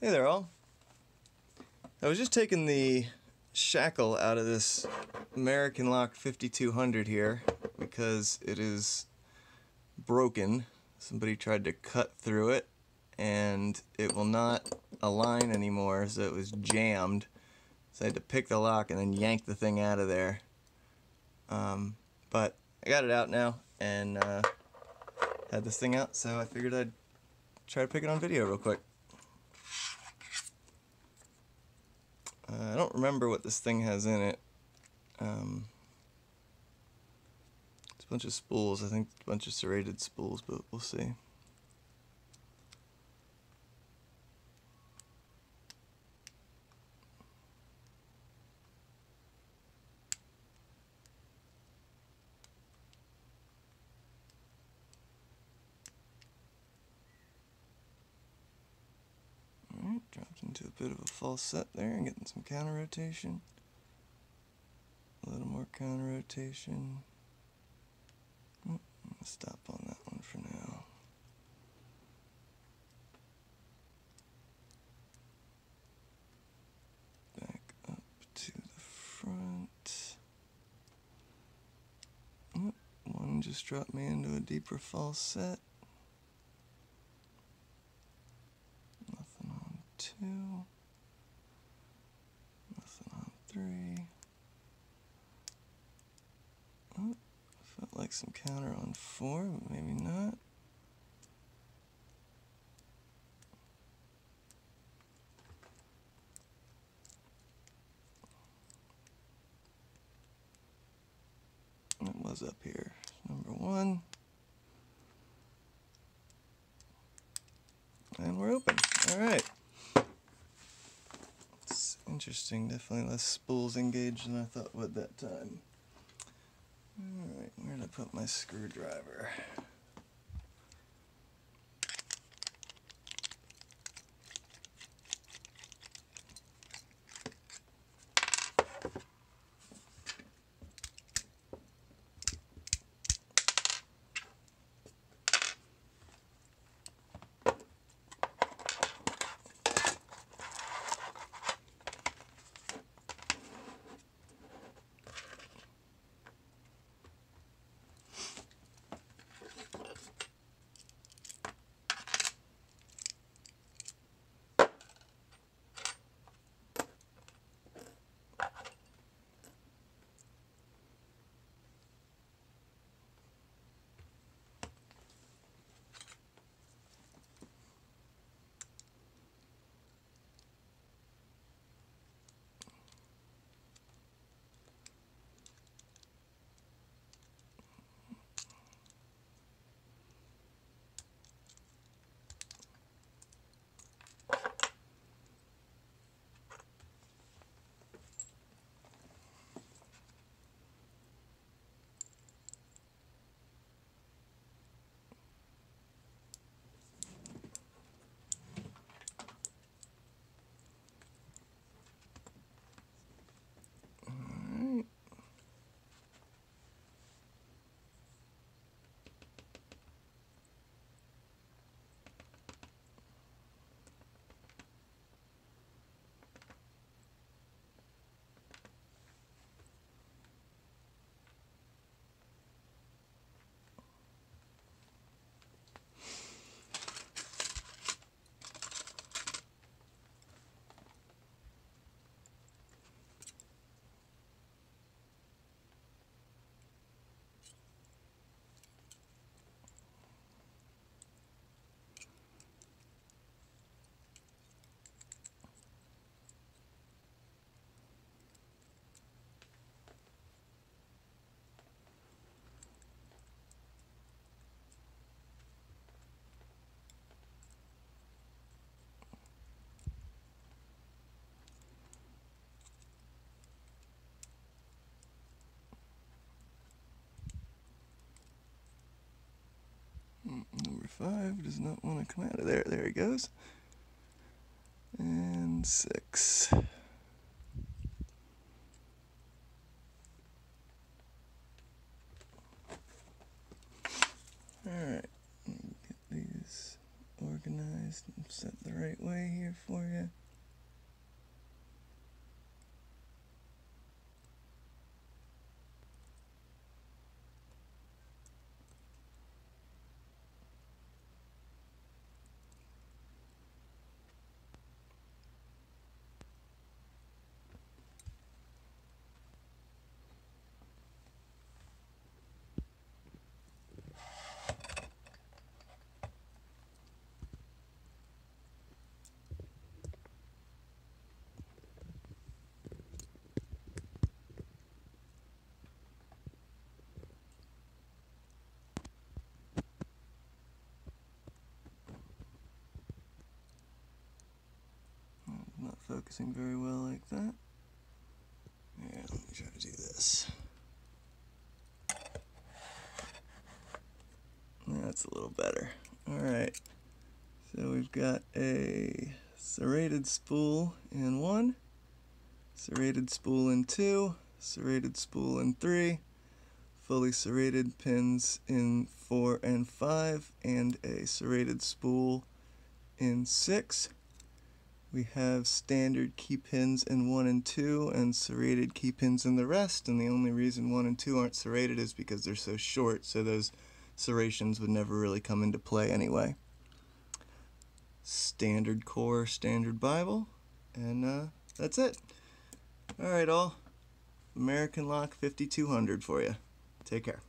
Hey there all. I was just taking the shackle out of this American Lock 5200 here because it is broken. Somebody tried to cut through it and it will not align anymore, so it was jammed. So I had to pick the lock and then yank the thing out of there. But I got it out now and had this thing out, so I figured I'd try to pick it on video real quick. I don't remember what this thing has in it. It's a bunch of spools, I think a bunch of serrated spools, but we'll see. Alright, dropped into a bit of a false set there and getting some counter rotation. A little more counter rotation. I'm gonna stop on that one for now. Back up to the front. One just dropped me into a deeper false set. Nothing on 2. Nothing on 3. Oh, felt like some counter on 4, but maybe not. It was up here. Number 1. And we're open. Alright. It's interesting. Definitely less spools engaged than I thought would that time. Alright, where did I put my screwdriver? Number 5 does not want to come out of there. There he goes. And 6. Alright, get these organized and set the right way here for you. Not focusing very well like that. Yeah, let me try to do this. That's a little better. Alright, so we've got a serrated spool in 1, serrated spool in 2, serrated spool in 3, fully serrated pins in 4 and 5, and a serrated spool in 6. We have standard key pins in 1 and 2 and serrated key pins in the rest, and the only reason 1 and 2 aren't serrated is because they're so short, so those serrations would never really come into play anyway. Standard core, standard Bible, and that's it. Alright all, American Lock 5200 for you. Take care.